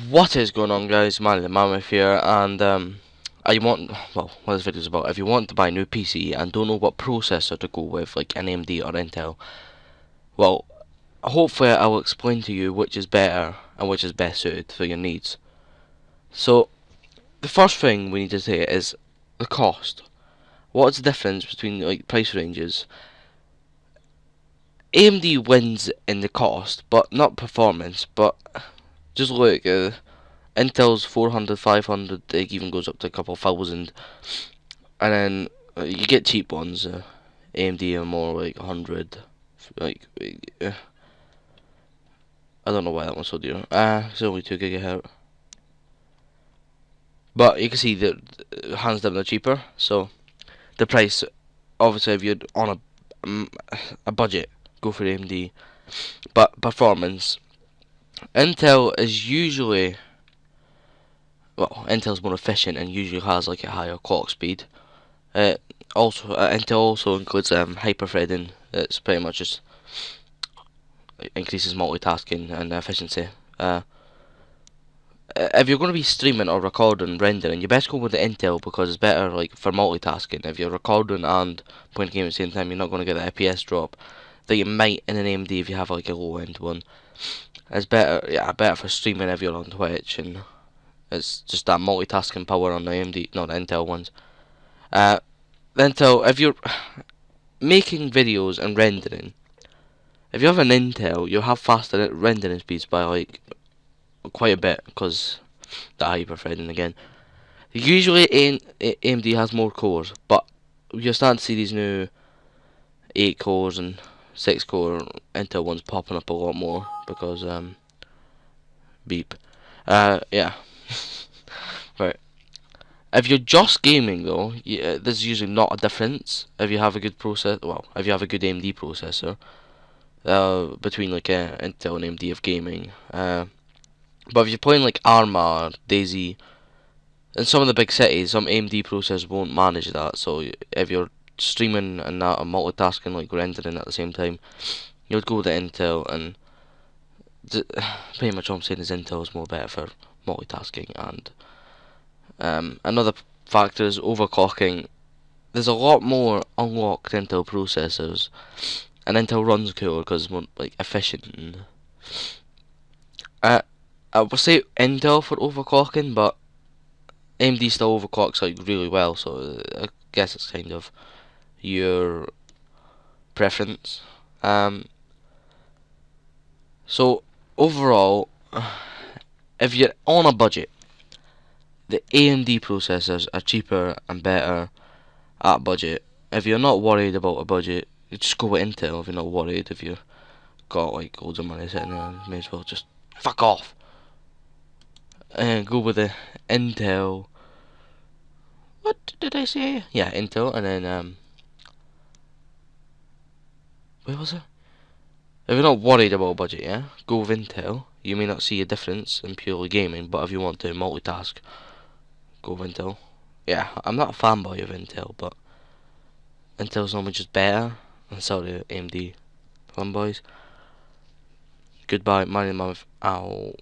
What is going on, guys? Man the Mammoth here, and what this video is about. If you want to buy a new PC and don't know what processor to go with, like an AMD or Intel, well, hopefully I will explain to you which is better and which is best suited for your needs. So, the first thing we need to say is the cost. What's the difference between like price ranges? AMD wins in the cost, but not performance. But just look. Intel's 400, 500, it even goes up to a couple thousand, and then you get cheap ones. AMD are more like 100, like I don't know why that one's so dear. It's only 2 GHz, but you can see that hands down they're cheaper. So the price, obviously, if you're on a budget, go for AMD. But performance, Intel is usually, well, Intel's more efficient and usually has like a higher clock speed. Intel also includes hyperthreading. It's pretty much just increases multitasking and efficiency. If you're going to be streaming or recording, rendering, you best go with the Intel because it's better like for multitasking. If you're recording and playing a game at the same time, you're not going to get the FPS drop that you might in an AMD if you have like a low end one. It's better, yeah, better for streaming if you're on Twitch, and it's just that multitasking power on the AMD, not the Intel ones. Intel, if you're making videos and rendering, if you have an Intel, you'll have faster rendering speeds by like quite a bit because the hyperthreading again. Usually AMD has more cores, but you're starting to see these new 8 cores and 6 core Intel ones popping up a lot more because beep. Yeah. Right. If you're just gaming though, there's usually not a difference. If you have a good if you have a good AMD processor, between like Intel and AMD of gaming. But if you're playing like Arma, DayZ, in some of the big cities, some AMD processors won't manage that. So if you're streaming and that, and multitasking like rendering at the same time, you would go with the Intel. And pretty much all I'm saying is Intel is more better for multitasking. And another factor is overclocking. There's a lot more unlocked Intel processors, and Intel runs cooler because it's more like efficient. And, I would say Intel for overclocking, but AMD still overclocks like really well. So I guess it's kind of your preference. So overall, if you're on a budget, the AMD processors are cheaper and better at budget. If you're not worried about a budget, you just go with Intel. If you're not worried, if you've got like loads of money sitting there, you may as well just fuck off and go with the Intel. What did I say? Yeah, Intel, and then where was it? If you're not worried about budget, yeah, go with Intel. You may not see a difference in purely gaming, but if you want to multitask, go with Intel. Yeah, I'm not a fanboy of Intel, but Intel's normally just better. And sorry, AMD fanboys. Goodbye, my name is Ow.